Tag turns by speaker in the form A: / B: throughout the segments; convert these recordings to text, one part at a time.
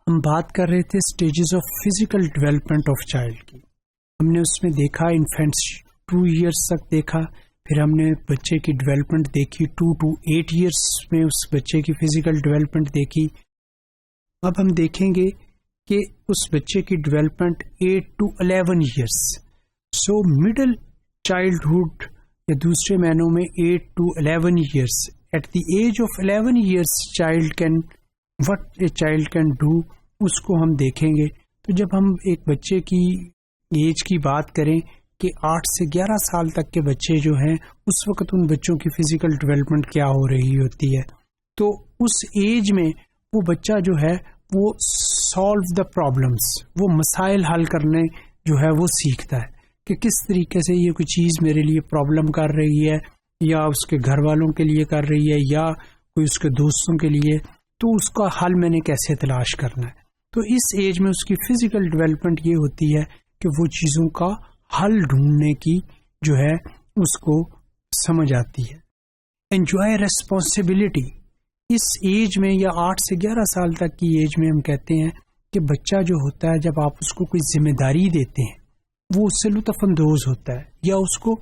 A: ہم بات کر رہے تھے stages of physical development of child کی. ہم نے اس میں دیکھا انفینٹس 2 ایئرس تک دیکھا، پھر ہم نے بچے کی ڈیولپمنٹ دیکھی 2 to 8 ایئرس میں اس بچے کی فزیکل ڈیولپمنٹ دیکھی. اب ہم دیکھیں گے کہ اس بچے کی development 8 to 11 years. So middle childhood یا دوسرے معنوں میں 8 to 11 years. At the age of 11 years what a child can do, اس کو ہم دیکھیں گے. تو جب ہم ایک بچے کی ایج کی بات کریں کہ 8 سے 11 سال تک کے بچے جو ہیں، اس وقت ان بچوں کی فزیکل ڈیولپمنٹ کیا ہو رہی ہوتی ہے. تو اس ایج میں وہ بچہ جو ہے وہ سالو دا پرابلمس، وہ مسائل حل کرنے جو ہے وہ سیکھتا ہے کہ کس طریقے سے یہ کوئی چیز میرے لیے پرابلم کر رہی ہے، یا اس کے گھر والوں کے لیے کر رہی ہے، یا کوئی اس کے دوستوں کے لیے، تو اس کا حل میں نے کیسے تلاش کرنا ہے. تو اس ایج میں اس کی فزیکل ڈیولپمنٹ یہ ہوتی ہے کہ وہ چیزوں کا حل ڈھونڈنے کی جو ہے اس کو سمجھ آتی ہے. Enjoy responsibility. اس ایج میں یا 8 سے 11 سال تک کی ایج میں ہم کہتے ہیں کہ بچہ جو ہوتا ہے، جب آپ اس کو کوئی ذمہ داری دیتے ہیں، وہ اس سے لطف اندوز ہوتا ہے یا اس کو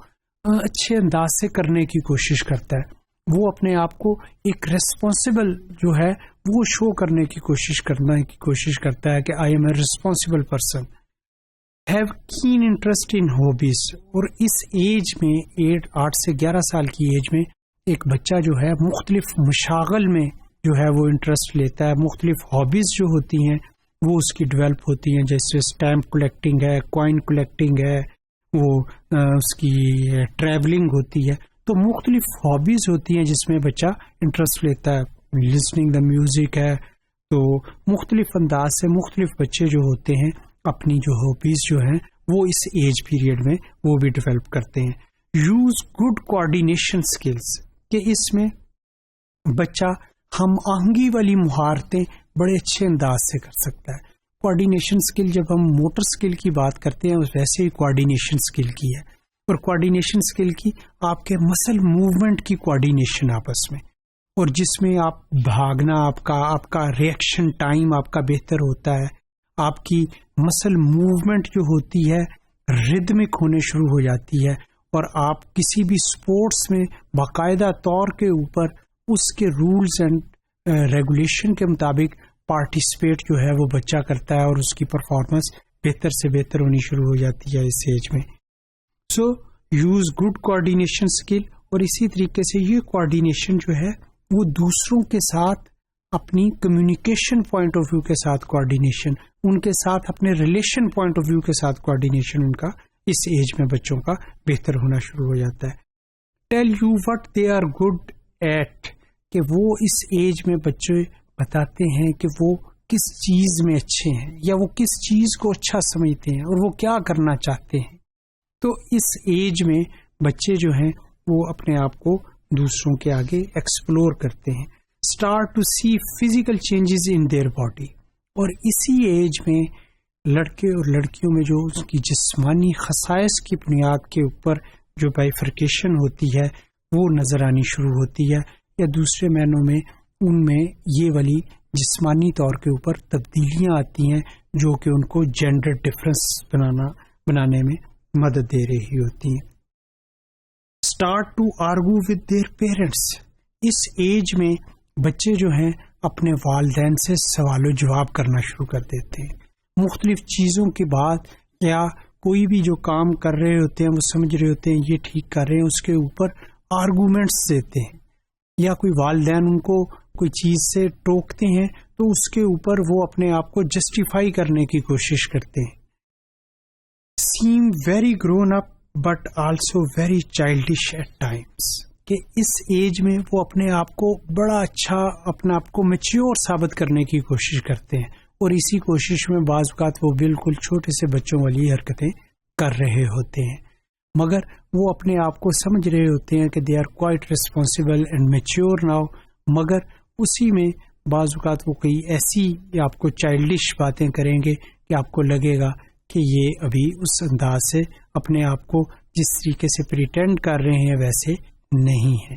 A: اچھے انداز سے کرنے کی کوشش کرتا ہے. وہ اپنے آپ کو ایک ریسپانسبل جو ہے وہ شو کرنے کی کوشش کرتا ہے کہ I am a responsible person. Have can interest in hobbies. اور اس ایج میں 8 سے 11 سال کی ایج میں ایک بچہ جو ہے مختلف مشاغل میں جو ہے وہ انٹرسٹ لیتا ہے. مختلف ہابیز جو ہوتی ہیں وہ اس کی ڈیولپ ہوتی ہیں، جیسے اسٹیمپ کلیکٹنگ ہے، کوائن کلیکٹنگ ہے، وہ اس کی ٹریولنگ ہوتی ہے. تو مختلف ہابیز ہوتی ہیں جس میں بچہ انٹرسٹ لیتا ہے. لسننگ دا میوزک ہے. تو مختلف انداز سے مختلف بچے جو ہوتے ہیں اپنی جو ہابیز جو ہیں وہ اس ایج پیریڈ میں وہ بھی ڈیولپ کرتے ہیں. Use good coordination skills. کہ اس میں بچہ ہم آہنگی والی مہارتیں بڑے اچھے انداز سے کر سکتا ہے. کوآرڈینیشن اسکل، جب ہم موٹر اسکل کی بات کرتے ہیں ویسے ہی کوآرڈینیشن اسکل کی ہے. اور کوآرڈینیشن اسکل کی آپ کے مسل موومنٹ کی کوآرڈینیشن آپس میں، اور جس میں آپ بھاگنا، آپ کا ریئیکشن ٹائم آپ کا بہتر ہوتا ہے. آپ کی مسل موومنٹ جو ہوتی ہے ردمک ہونے شروع ہو جاتی ہے، اور آپ کسی بھی سپورٹس میں باقاعدہ طور کے اوپر اس کے رولز اینڈ ریگولیشن کے مطابق پارٹیسپیٹ جو ہے وہ بچہ کرتا ہے، اور اس کی پرفارمنس بہتر سے بہتر ہونی شروع ہو جاتی ہے اس ایج میں. سو یوز گڈ کوآرڈینیشن اسکل. اور اسی طریقے سے یہ کوآرڈینیشن جو ہے وہ دوسروں کے ساتھ اپنی کمیونیکیشن پوائنٹ آف ویو کے ساتھ کوآرڈینیشن، ان کے ساتھ اپنے ریلیشن پوائنٹ آف ویو کے ساتھ کوآرڈینیشن ان کا اس ایج میں بچوں کا بہتر ہونا شروع ہو جاتا ہے. Tell you what they are good at. کہ وہ اس ایج میں بچے بتاتے ہیں کہ وہ کس چیز میں اچھے ہیں، یا وہ کس چیز کو اچھا سمجھتے ہیں، اور وہ کیا کرنا چاہتے ہیں. تو اس ایج میں بچے جو ہیں وہ اپنے آپ کو دوسروں کے آگے ایکسپلور کرتے ہیں. Start to see physical changes in their body. اور اسی ایج میں لڑکے اور لڑکیوں میں جو اس کی جسمانی خصائص کی بنیاد کے اوپر جو بائیفرکیشن ہوتی ہے وہ نظر آنی شروع ہوتی ہے، یا دوسرے معنوں میں ان میں یہ والی جسمانی طور کے اوپر تبدیلیاں آتی ہیں جو کہ ان کو جینڈر ڈفرینس بنانے میں مدد دے رہی ہوتی ہیں. Start to argue with their parents. اس ایج میں بچے جو ہیں اپنے والدین سے سوال و جواب کرنا شروع کر دیتے ہیں. مختلف چیزوں کے بعد یا کوئی بھی جو کام کر رہے ہوتے ہیں وہ سمجھ رہے ہوتے ہیں یہ ٹھیک کر رہے ہیں، اس کے اوپر آرگومنٹس دیتے ہیں، یا کوئی والدین ان کو کوئی چیز سے ٹوکتے ہیں تو اس کے اوپر وہ اپنے آپ کو جسٹیفائی کرنے کی کوشش کرتے ہیں. Seem very grown up but also very childish at times. کہ اس ایج میں وہ اپنے آپ کو بڑا اچھا، اپنا آپ کو میچیور ثابت کرنے کی کوشش کرتے ہیں، اور اسی کوشش میں بعض اوقات وہ بالکل چھوٹے سے بچوں والی حرکتیں کر رہے ہوتے ہیں، مگر وہ اپنے آپ کو سمجھ رہے ہوتے ہیں کہ they are quite responsible and mature now. مگر اسی میں بعض اوقات وہ کوئی ایسی آپ کو چائلڈش باتیں کریں گے کہ آپ کو لگے گا کہ یہ ابھی اس انداز سے اپنے آپ کو جس طریقے سے پریٹینڈ کر رہے ہیں ویسے نہیں ہے.